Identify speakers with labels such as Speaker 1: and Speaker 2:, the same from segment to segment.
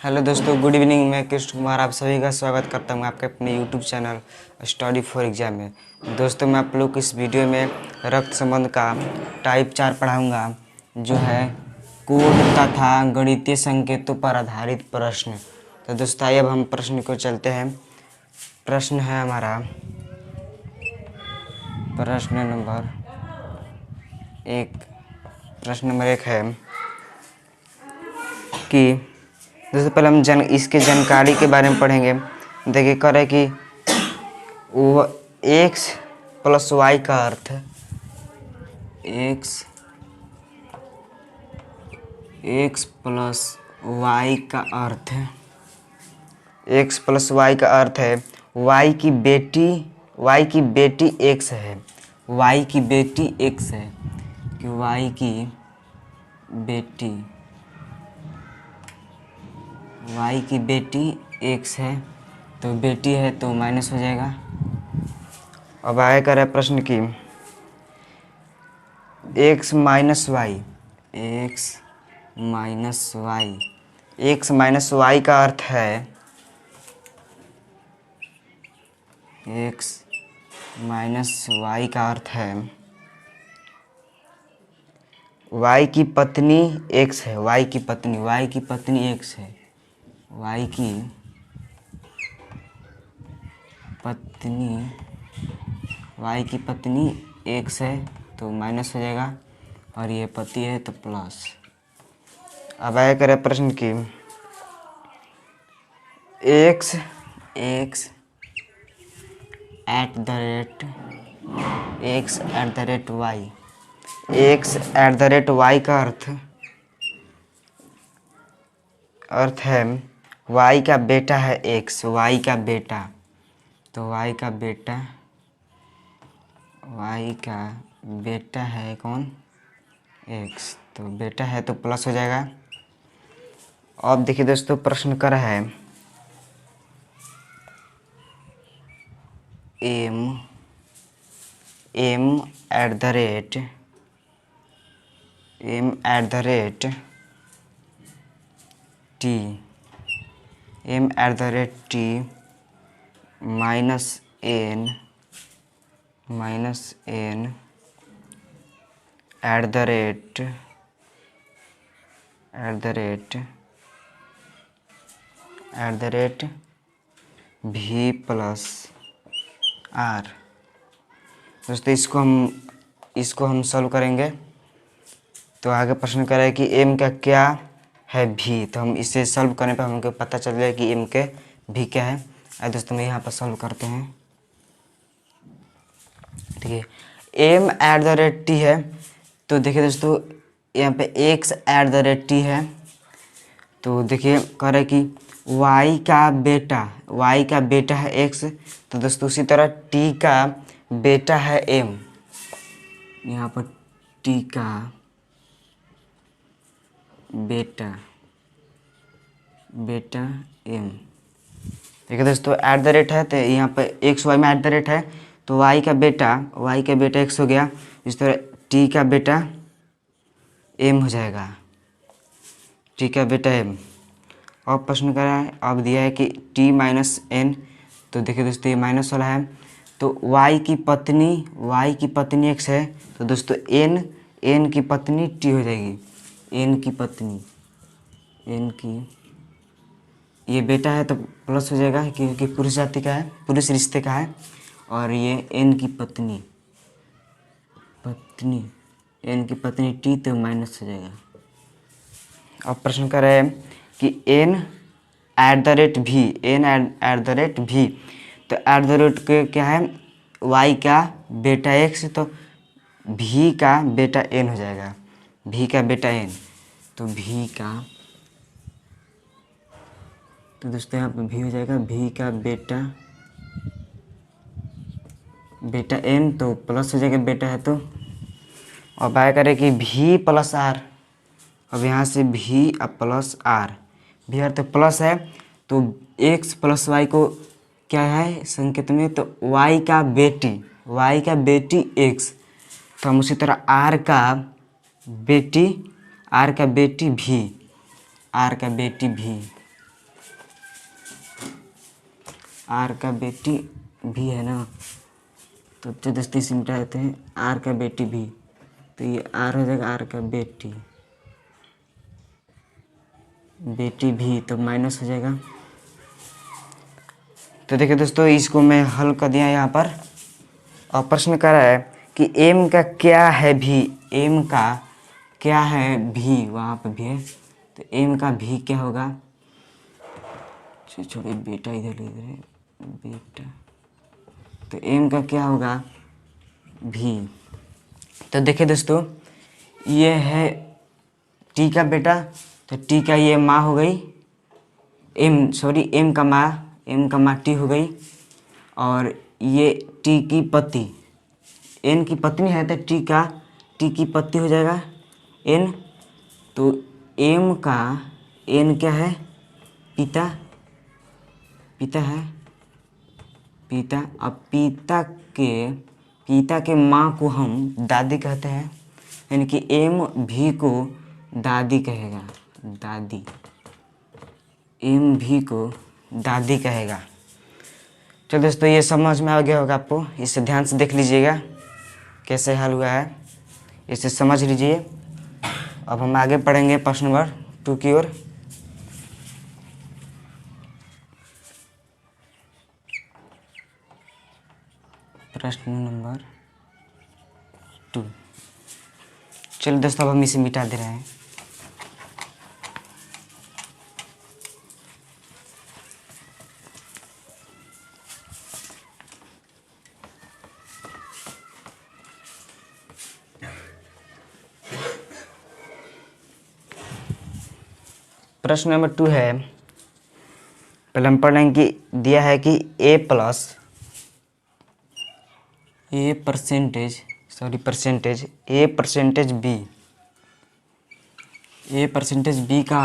Speaker 1: Hello दोस्तों, good evening. मैं कृष्ण कुमार आप सभी का स्वागत करता हूं आपके अपने YouTube channel study for exam में। दोस्तों, मैं आप लोग को इस वीडियो में रक्त संबंध का टाइप 4 पढ़ाऊंगा, जो है कोड तथा गणितीय संकेतों पर आधारित प्रश्न। तो दोस्तों, आइए अब हम प्रश्न को चलते हैं। प्रश्न है हमारा प्रश्न नंबर 1। प्रश्न नंबर 1 है कि दोस्तों पहले हम इसके जानकारी के बारे में पढ़ेंगे। देखिए, कह रहे कि एक्स प्लस वाई का अर्थ एक्स प्लस वाई का अर्थ है वाई की बेटी एक्स है। वाई की बेटी एक्स है कि वाई की बेटी एक्स है, तो बेटी है तो माइनस हो जाएगा। अब आगे कर रहा है प्रश्न की एक्स माइनस वाई का अर्थ है वाई की पत्नी एक्स है। वाई की पत्नी एक्स है। वाई की पत्नी एक्स है तो माइनस हो जाएगा, और ये पति है तो प्लस। अब आगे करें प्रश्न की X at the rate Y का अर्थ है वाई का बेटा है एक्स। वाई का बेटा है कौन? एक्स। तो बेटा है तो प्लस हो जाएगा। अब देखिए दोस्तों, प्रश्न कर है M at the rate T minus N at the rate भी प्लस आर। दोस्तों, इसको हम सॉल्व करेंगे। तो आगे प्रश्न कर रहा है कि एम का क्या है भी, तो हम इसे सॉल्व करने पर हमको पता चल जाएगा कि एम के भी क्या है। आइए दोस्तों, मैं यहाँ पर सॉल्व करते हैं। ठीक है, M at the rate T है, तो देखिए दोस्तों यहाँ पे X at the rate T है। तो देखिए कह रहे कि y का बेटा है x, तो दोस्तों उसी तरह t का बेटा है m। यहाँ पर t का बेटा m। देखिए दोस्तों, एट द रेट है तो यहाँ पर एक्स वाई में एट द रेट है, तो y का बेटा x हो गया। इस तरह t का बेटा m हो जाएगा। t का बेटा m। अब प्रश्न कर रहा है, अब दिया है कि t माइनस एन, तो देखिए दोस्तों ये माइनस वाला है, तो y की पत्नी x है, तो दोस्तों n की पत्नी t हो जाएगी। n की ये बेटा है तो प्लस हो जाएगा क्योंकि पुरुष जाति का है, पुरुष रिश्ते का है, और ये n की पत्नी t तो माइनस हो जाएगा। अब प्रश्न कर रहे हैं कि n एट द रेट भी, तो एट द रेट के क्या है y का बेटा x, तो v का बेटा n हो जाएगा। v का बेटा n, तो दोस्तों यहाँ पर v हो जाएगा। v का बेटा n तो प्लस हो जाएगा, बेटा है तो। अब आया करें कि v प्लस आर। अब यहाँ से v प्लस आर, भी आर तो प्लस है, तो x प्लस वाई को क्या है संकेत में, तो y का बेटी x, तो हम उसी तरह r का बेटी भी आर का बेटी भी है ना, तो 14 मिटा देते हैं आर का बेटी भी, तो ये आर हो जाएगा आर का बेटी भी, तो माइनस हो जाएगा। तो देखिए दोस्तों, इसको मैं हल कर दिया यहाँ पर। और प्रश्न कर रहा है कि एम का क्या है भी, एम का क्या है भी, वहाँ पर भी है, तो एम का भी क्या होगा, छोड़िए बेटा इधर है बेटा, तो एम का क्या होगा भी। तो देखिए दोस्तों, ये है टी का बेटा, तो टी का ये माँ हो गई, एम का माँ टी हो गई, और ये टी की पति एन की पत्नी है, तो टी की पति हो जाएगा एन। तो एम का एन क्या है, पिता है पिता। अब पिता के माँ को हम दादी कहते हैं, यानी कि एम भी को दादी कहेगा, दादी, एम भी को दादी कहेगा। तो दोस्तों, ये समझ में आ गया होगा आपको, इसे ध्यान से देख लीजिएगा कैसे हल हुआ है, इसे समझ लीजिए। अब हम आगे पढ़ेंगे प्रश्न नंबर 2 की ओर। प्रश्न नंबर 2, चलिए दोस्तों, अब हम इसे मिटा दे रहे हैं। प्रश्न नंबर 2 है, पहले हम पढ़ लेंगे कि दिया है कि ए परसेंटेज बी का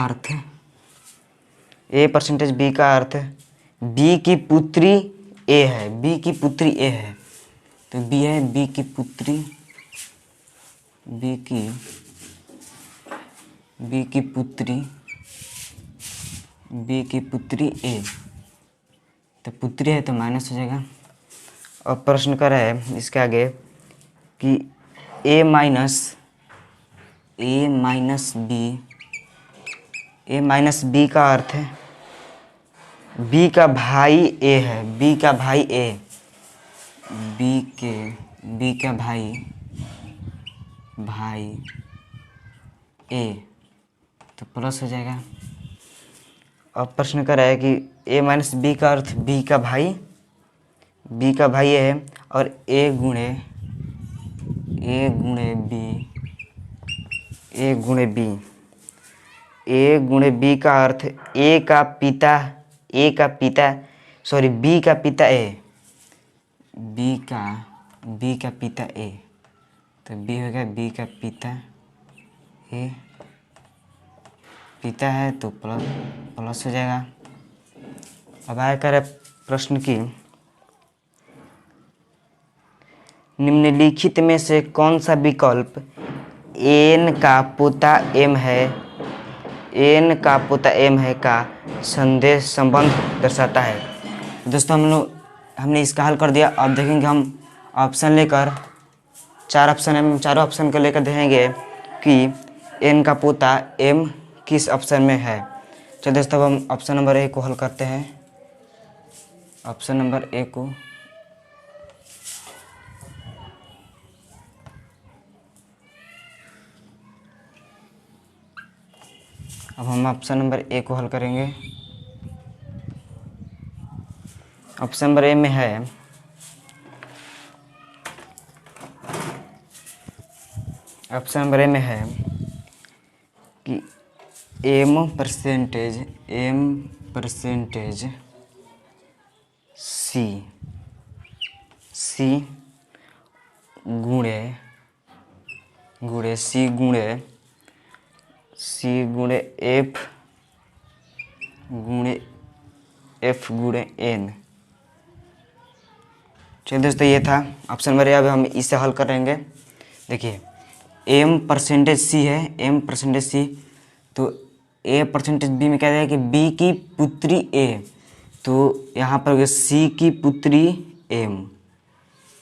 Speaker 1: अर्थ बी की पुत्री ए है, तो बी है बी की पुत्री ए, तो पुत्री है तो माइनस हो जाएगा। और प्रश्न कर रहा है इसके आगे कि ए माइनस बी का अर्थ है बी का भाई ए है, बी का भाई ए, तो प्लस हो जाएगा। अब प्रश्न कर रहा है कि ए माइनस बी का अर्थ बी का भाई ए है, और ए गुणे बी का अर्थ बी का पिता ए, तो बी हो गया बी का पिता ए, पिता है तो प्लस हो जाएगा। अब आया कर प्रश्न की, निम्नलिखित में से कौन सा विकल्प एन का पोता एम है का संदेश संबंध दर्शाता है। दोस्तों, हमने इसका हल कर दिया। अब देखेंगे हम ऑप्शन लेकर, चारों ऑप्शन को लेकर देखेंगे कि एन का पोता एम किस ऑप्शन में है। चलिए दोस्तों, अब हम ऑप्शन नंबर ए को हल करते हैं। ऑप्शन नंबर ए को हल करेंगे। ऑप्शन नंबर ए में है कि एम परसेंटेज सी गुणे एफ गुणे एन। चलिए दोस्तों, ये था ऑप्शन नंबर ए। अब हम इसे हल करेंगे। देखिए, एम परसेंटेज सी है, तो ए परसेंटेज बी में क्या है कि बी की पुत्री ए, तो यहाँ पर हो गया सी की पुत्री एम,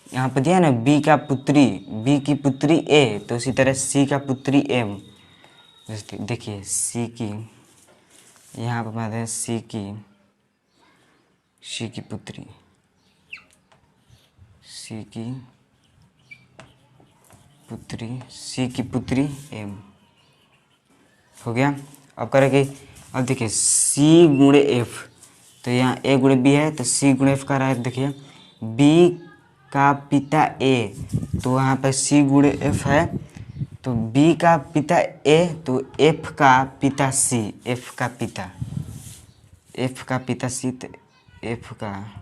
Speaker 1: यहाँ पर दिया है ना बी का पुत्री, बी की पुत्री ए, तो इसी तरह सी का पुत्री एम। देखिए सी की, यहाँ पर बात है सी की पुत्री, सी की पुत्री एम हो गया। अब करेंगे, अब देखिए सी गुणे एफ, तो यहाँ ए गुणे बी है तो सी गुणे एफ का रहा है। देखिए बी का पिता ए, तो यहाँ पर सी गुणे एफ है, तो बी का पिता ए तो एफ का पिता सी, एफ का पिता सी, तो एफ का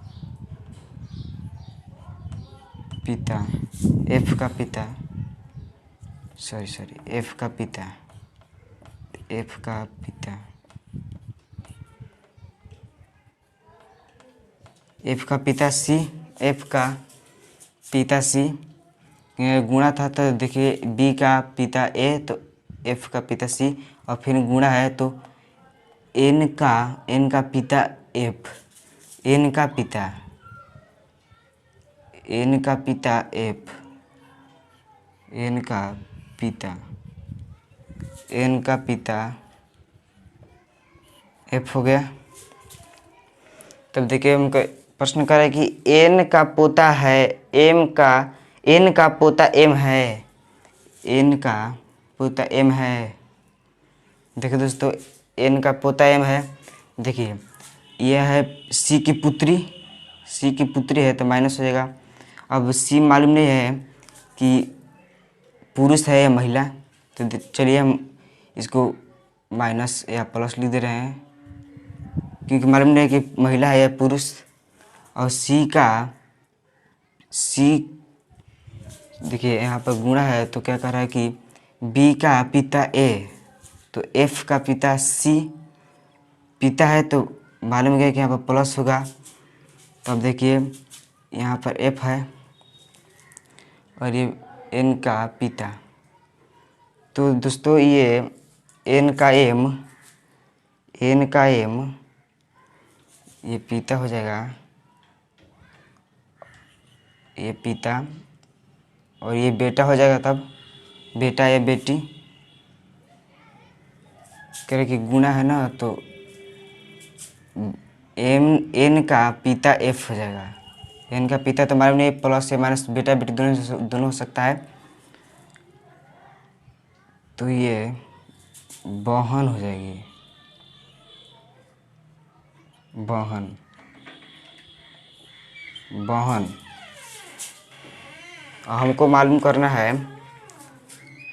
Speaker 1: पिता, एफ का पिता सी गुणा था, तो देखिए बी का पिता ए तो एफ का पिता सी, और फिर गुणा है तो एन का पिता एफ, एन का पिता एफ हो गया। तब देखिए हमको प्रश्न कर रहा है कि एन का पोता है एम का, एन का पोता एम है, एन का पोता एम है। देखिए दोस्तों एन का पोता एम है। देखिए यह है सी की पुत्री है तो माइनस हो जाएगा। अब सी मालूम नहीं है कि पुरुष है या महिला, तो चलिए हम इसको माइनस या प्लस लिख दे रहे हैं, क्योंकि मालूम नहीं है कि महिला है या पुरुष। और सी देखिए यहाँ पर गुणा है तो क्या कर रहा है कि बी का पिता ए तो एफ का पिता सी, पिता है तो मालूम गया कि यहाँ पर प्लस होगा। तो अब देखिए यहाँ पर एफ है और ये एन का पिता, तो दोस्तों ये एन का एम ये पिता हो जाएगा, ये पिता, और ये बेटा हो जाएगा, तब बेटा या बेटी। कह रहे कि गुणा है ना, तो एन का पिता एफ हो जाएगा। एन का पिता तो मालूम नहीं, प्लस या माइनस बेटा बेटी दोनों हो सकता है, तो ये बहन हो जाएगी, बहन। हमको मालूम करना है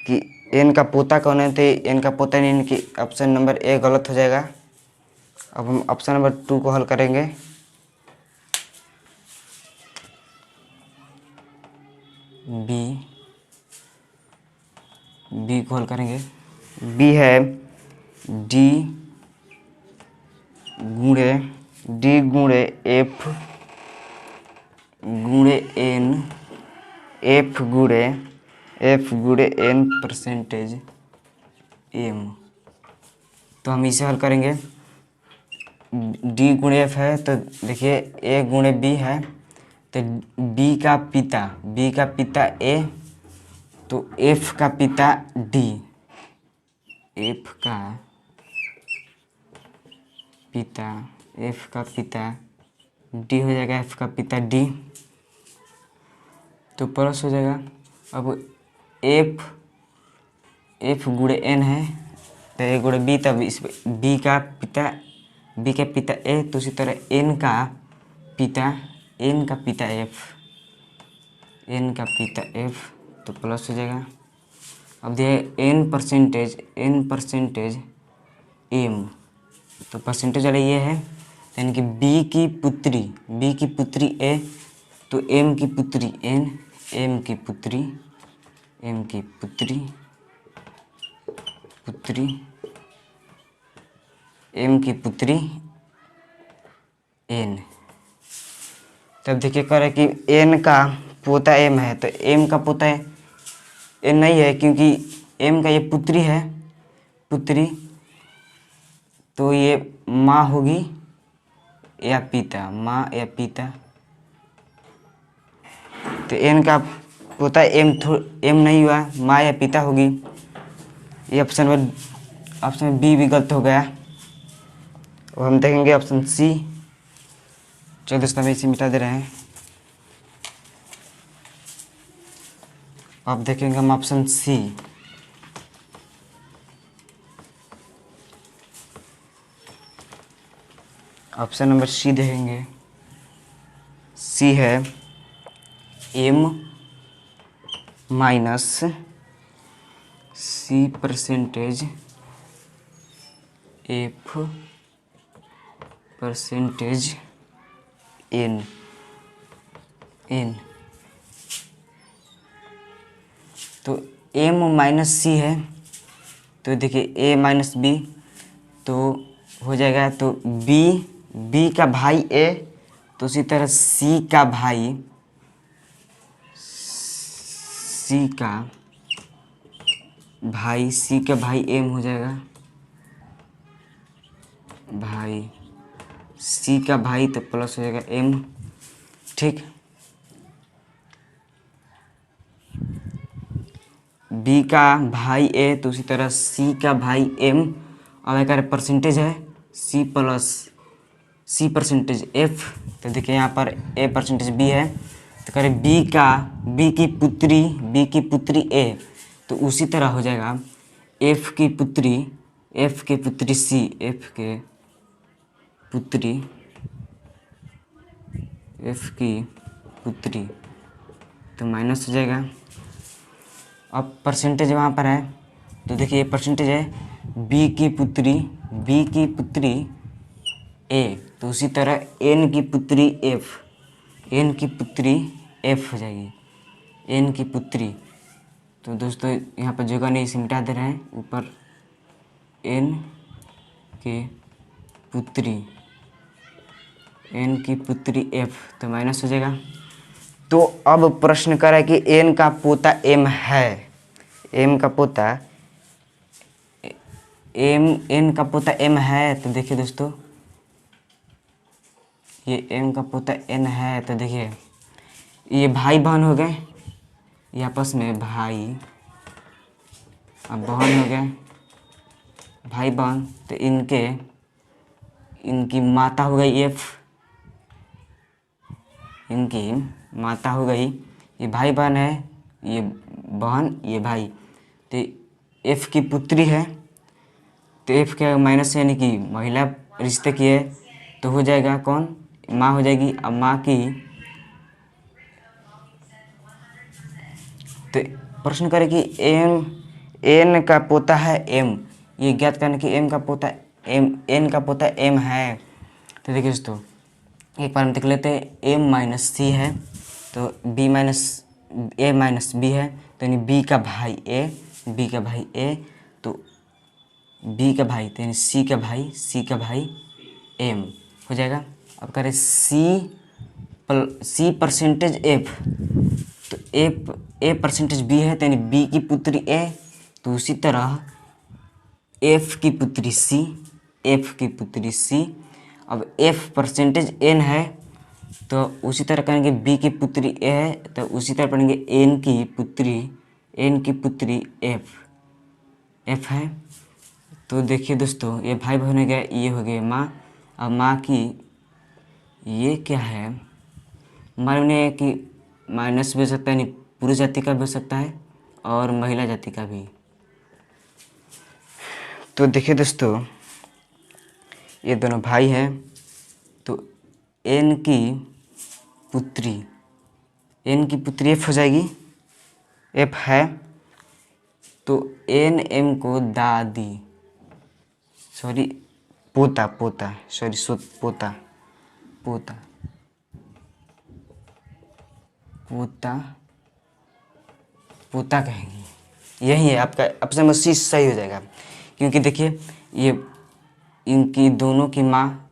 Speaker 1: कि एन का पोता कौन है, तो एन का पोता नहीं, इनकी ऑप्शन नंबर ए गलत हो जाएगा। अब हम ऑप्शन नंबर 2 को हल करेंगे। बी को हल करेंगे। बी है डी गुणे एफ गुणे एन, एफ गुणे एन परसेंटेज एम। तो हम इसे हल करेंगे। डी गुणे एफ है तो देखिए ए गुणे बी है, तो बी का पिता ए तो एफ का पिता डी, एफ का पिता डी हो जाएगा, एफ का पिता डी, तो प्लस हो जाएगा। अब एफ गुणे एन है तो ए गुणे बी, तब इस बी का पिता ए, तो उसी तरह एन का पिता एफ, तो प्लस हो जाएगा। अब दिया एन परसेंटेज एम, तो परसेंटेज वाला ये है, यानी कि बी की पुत्री ए तो एम की पुत्री एन, एम की पुत्री एन। तब देखिए कह रहे कि एन का पोता एम है, तो एम का पोता एन नहीं है, क्योंकि एम का ये पुत्री, तो ये माँ होगी, या पिता, माँ या पिता। तो एन का पोता एम नहीं हुआ, माँ या पिता होगी। ये ऑप्शन बी भी गलत हो गया। और हम देखेंगे ऑप्शन सी। चलो दोस्तों हम इसे मिटा दे रहे हैं। अब देखेंगे हम option C. Option number C देखेंगे। सी है M minus C percentage F percentage N. तो एम माइनस सी है, तो देखिए ए माइनस बी तो हो जाएगा। तो बी का भाई ए, तो उसी तरह सी का भाई एम हो जाएगा। भाई सी का भाई तो प्लस हो जाएगा एम। ठीक, बी का भाई ए तो उसी तरह सी का भाई एम। और एक परसेंटेज है सी प्लस सी परसेंटेज एफ। तो देखिए यहाँ पर ए परसेंटेज बी है, तो करें बी की पुत्री ए, तो उसी तरह हो जाएगा एफ की पुत्री सी, एफ की पुत्री तो माइनस हो जाएगा। अब परसेंटेज वहाँ पर है, तो देखिए परसेंटेज है बी की पुत्री ए, तो उसी तरह एन की पुत्री एफ हो जाएगी, एन की पुत्री। तो दोस्तों यहाँ पर जगह नहीं, इसे मिटा दे रहे हैं। ऊपर एन की पुत्री एफ तो माइनस हो जाएगा। तो अब प्रश्न कर रहा है कि एन का पोता एम है, एन का पोता एम है। तो देखिए दोस्तों ये एम का पोता एन है, तो देखिए ये भाई बहन हो गए, ये आपस में भाई अब बहन हो गए, भाई बहन। तो इनकी माता हो गई एफ, इनकी माता हो गई। ये भाई बहन है, ये बहन ये भाई। तो एफ की पुत्री है, तो एफ के माइनस यानी कि महिला रिश्ते की है, तो हो जाएगा कौन, माँ हो जाएगी। अब माँ की तो प्रश्न करें कि एन का पोता है एम, ये ज्ञात करने की एन का पोता एम है। तो देखिए दोस्तों एक बार हम देख लेते हैं। एम माइनस सी है तो ए माइनस बी है, तो यानी बी का भाई ए तो बी तो यानी सी का भाई एम हो जाएगा। अब करें सी परसेंटेज एफ, तो ए परसेंटेज बी है, तो यानी बी की पुत्री ए, तो उसी तरह एफ की पुत्री सी। अब एफ परसेंटेज एन है, तो उसी तरह करेंगे बी की पुत्री ए है, तो उसी तरह पढ़ेंगे एन की पुत्री एफ है। तो देखिए दोस्तों ये भाई बहन हो गया, ये हो गया माँ। अब माँ की ये क्या है, मालूम नहीं है कि माइनस भी हो सकता है, यानी पुरुष जाति का भी हो सकता है और महिला जाति का भी। तो देखिए दोस्तों ये दोनों भाई हैं, तो एन की पुत्री एफ हो जाएगी, एफ है। तो एन एम को पोता कहेंगे। यही है आपका ऑप्शन नंबर सी सही हो जाएगा, क्योंकि देखिए ये इनकी दोनों की माँ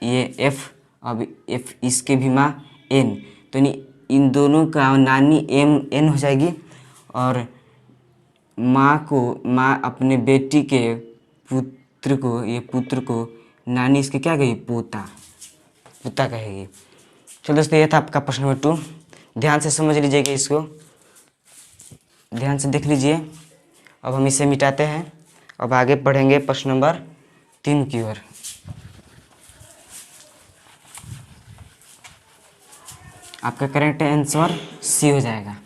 Speaker 1: ये एफ, अब एफ इसके भी माँ एन, तो इन दोनों का नानी एन हो जाएगी। और माँ अपने बेटी के पुत्र को नानी इसके क्या कही, पोता। कुत्ता कहेगी। चलो दोस्तों, ये था आपका प्रश्न नंबर 2। ध्यान से समझ लीजिएगा, इसको ध्यान से देख लीजिए। अब हम इसे मिटाते हैं। अब आगे पढ़ेंगे प्रश्न नंबर 3 की ओर। आपका करेक्ट आंसर सी हो जाएगा।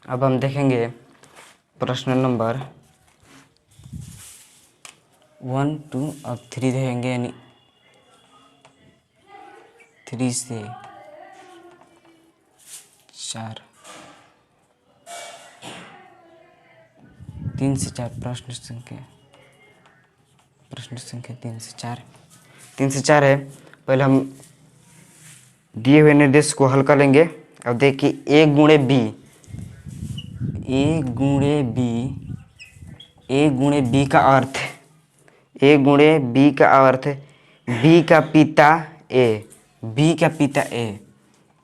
Speaker 1: अब हम देखेंगे प्रश्न नंबर 1, 2 अब 3 देखेंगे, यानी 3 से 4, 3 से 4 प्रश्न संख्या 3 से 4, 3 से 4 है। पहले हम दिए हुए निर्देश को हल कर लेंगे। अब देखिए, ए गुणे बी, ए गुणे बी का अर्थ, ए गुणे बी का अर्थ बी का पिता ए, बी का पिता ए,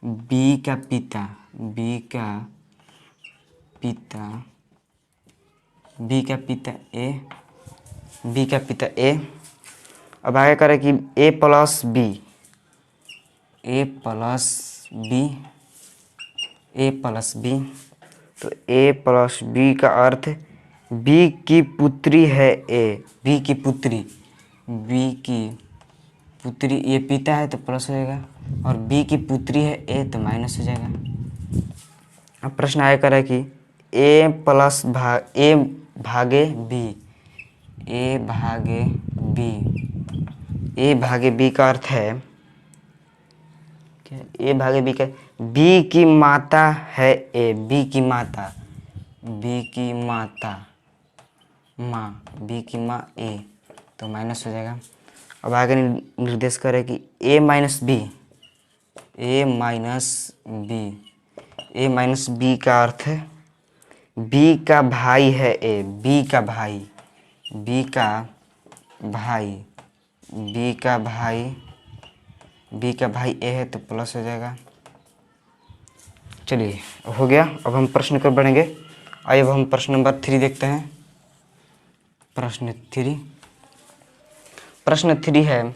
Speaker 1: बी का पिता, बी का पिता, बी का पिता ए, बी का पिता ए। अब आगे करें कि ए प्लस बी, ए प्लस बी, ए प्लस बी। तो ए प्लस बी का अर्थ बी की पुत्री है ए, बी की पुत्री, बी की पुत्री, ये पिता है तो प्लस हो जाएगा, और बी की पुत्री है ए तो माइनस हो जाएगा। अब प्रश्न आया करें कि ए प्लस ए भागे बी, ए भागे बी, ए भागे बी का अर्थ है क्या? ए भागे बी का, बी की माता है ए, बी की माता, बी की माता माँ, बी की माँ ए तो माइनस हो जाएगा। अब आगे निर्देश करें कि ए माइनस बी, ए माइनस बी, ए माइनस बी का अर्थ है बी का भाई है ए, बी का भाई, बी का भाई, बी का भाई, बी का भाई ए है तो प्लस हो जाएगा। चलिए हो गया। अब हम प्रश्न पर बढ़ेंगे। आइए अब हम प्रश्न नंबर 3 देखते हैं। प्रश्न 3, प्रश्न 3 है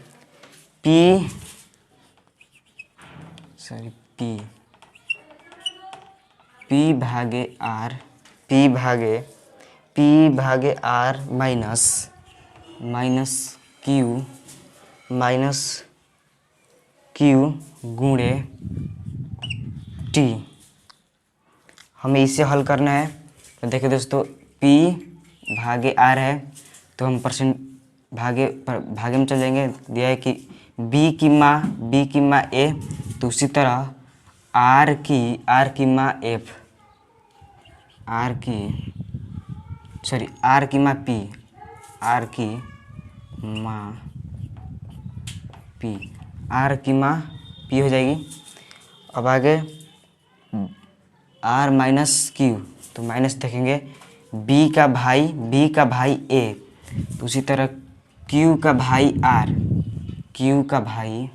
Speaker 1: पी भागे आर, पी भागे आर माइनस क्यू गुणे टी। हमें इसे हल करना है। तो देखिए दोस्तों, P भागे R है तो हम परसेंट भागे में चल जाएंगे। दिया है कि B की माँ A, तो उसी तरह R की माँ F, R की माँ P, R की माँ P, R की माँ P हो जाएगी। अब आगे R माइनस क्यू, तो माइनस देखेंगे B का भाई A, तो उसी तरह Q का भाई R, Q का भाई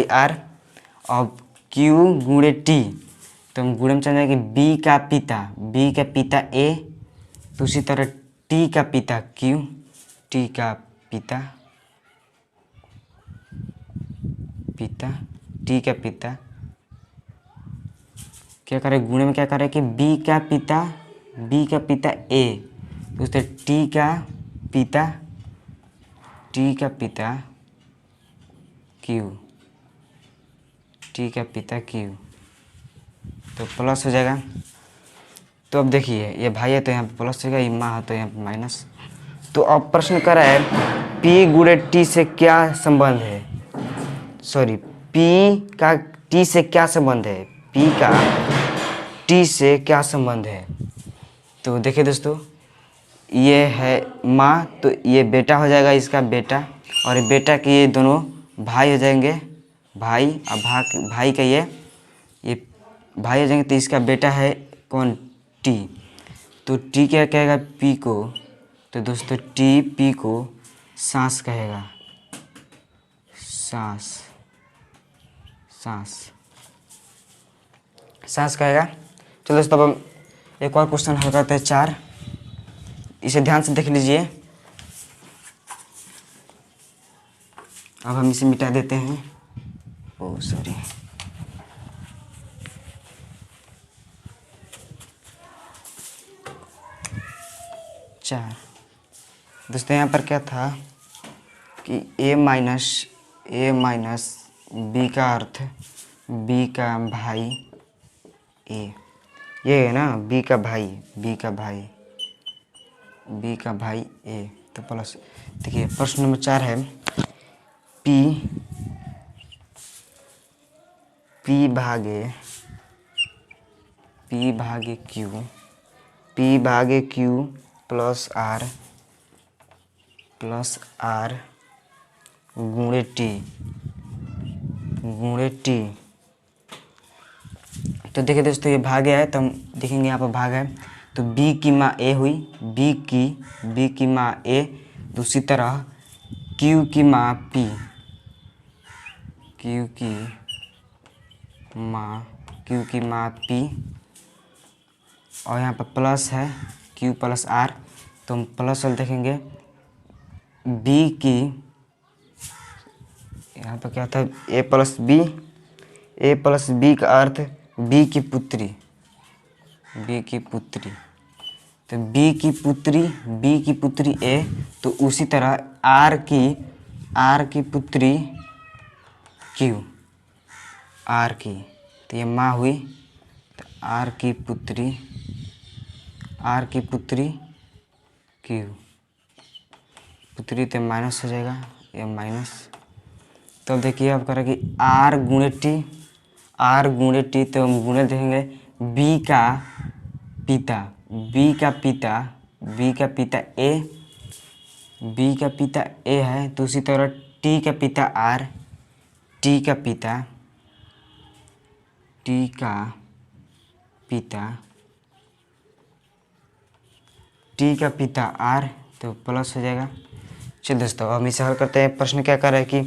Speaker 1: R। अब Q गुणे T, तो हम गुणे में चल जाएंगे B का पिता A, तो उसी तरह T का पिता Q, T का पिता T का पिता क्या करें, गुणे में क्या करें कि B का पिता A, तो उससे T का पिता Q, तो प्लस हो जाएगा। तो अब देखिए, ये भाई है तो यहाँ पे प्लस हो जाएगा, ये माँ है तो यहाँ पे माइनस। तो अब प्रश्न कर रहा है P गुणे T से क्या संबंध है, P का T से क्या संबंध है, P का T से क्या संबंध है। तो देखिए दोस्तों, ये है माँ तो ये बेटा हो जाएगा, इसका बेटा, और ये बेटा के ये दोनों भाई हो जाएंगे, भाई। अब भाई का ये भाई हो जाएंगे, तो इसका बेटा है कौन, T। तो T क्या कहेगा P को, तो दोस्तों P को सांस कहेगा, सांस कहेगा। चलो दोस्तों, अब हम एक और क्वेश्चन हल करते हैं 4। इसे ध्यान से देख लीजिए। अब हम इसे मिटा देते हैं। Oh sorry. चार दोस्तों, यहाँ पर क्या था कि a माइनस बी का अर्थ b का भाई a, ये है ना b का भाई a। तो प्लस, देखिए प्रश्न नंबर 4 है p भागे q प्लस r गुणे t। तो देखिए दोस्तों, ये भागे है तो हम देखेंगे यहाँ पर भाग है, तो b की माँ a हुई, b की माँ a। दूसरी तरह q की माँ p, q की माँ p, और यहाँ पर प्लस है q प्लस r। तो हम प्लस वाले देखेंगे b की, यहाँ पर क्या था a प्लस b का अर्थ b की पुत्री। तो b की पुत्री a। तो उसी तरह r की पुत्री q, तो ये माँ हुई। तो r की पुत्री q, पुत्री तो माइनस हो जाएगा, ये माइनस। तो अब देखिए अब करें कि r गुणे t। तो हम गुणे देखेंगे b का पिता a है। तो उसी तरह t का पिता r, t का पिता r, तो प्लस हो जाएगा। चलिए दोस्तों, अब हम इसे हल करते हैं। प्रश्न क्या कर रहा है कि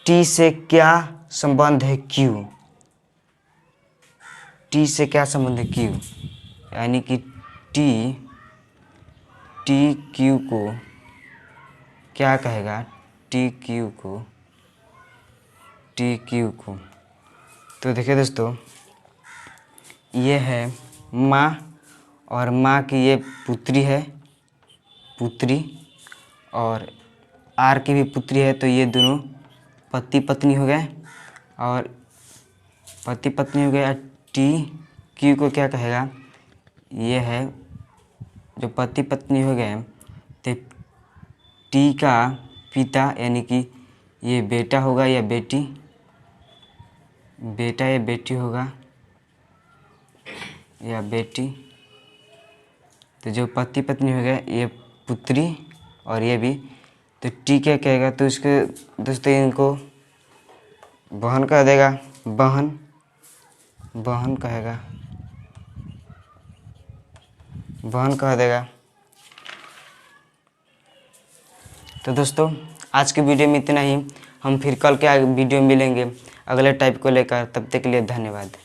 Speaker 1: t से क्या संबंध है q, यानी कि t q को क्या कहेगा, t q को। तो देखिए दोस्तों, ये है माँ, और माँ की ये पुत्री, और r की भी पुत्री है। तो ये दोनों पति पत्नी हो गए, और t q को क्या कहेगा, ये है जो पति पत्नी हो गए। तो t का पिता यानी कि ये बेटा होगा या बेटी, होगा या बेटी। तो जो पति पत्नी हो गए ये पुत्री और ये भी। तो t क्या कहेगा, तो इसके दोस्तों इनको बहन कह देगा, बहन कह देगा। तो दोस्तों, आज के वीडियो में इतना ही। हम फिर कल के वीडियो में मिलेंगे अगले टाइप को लेकर। तब तक के लिए धन्यवाद।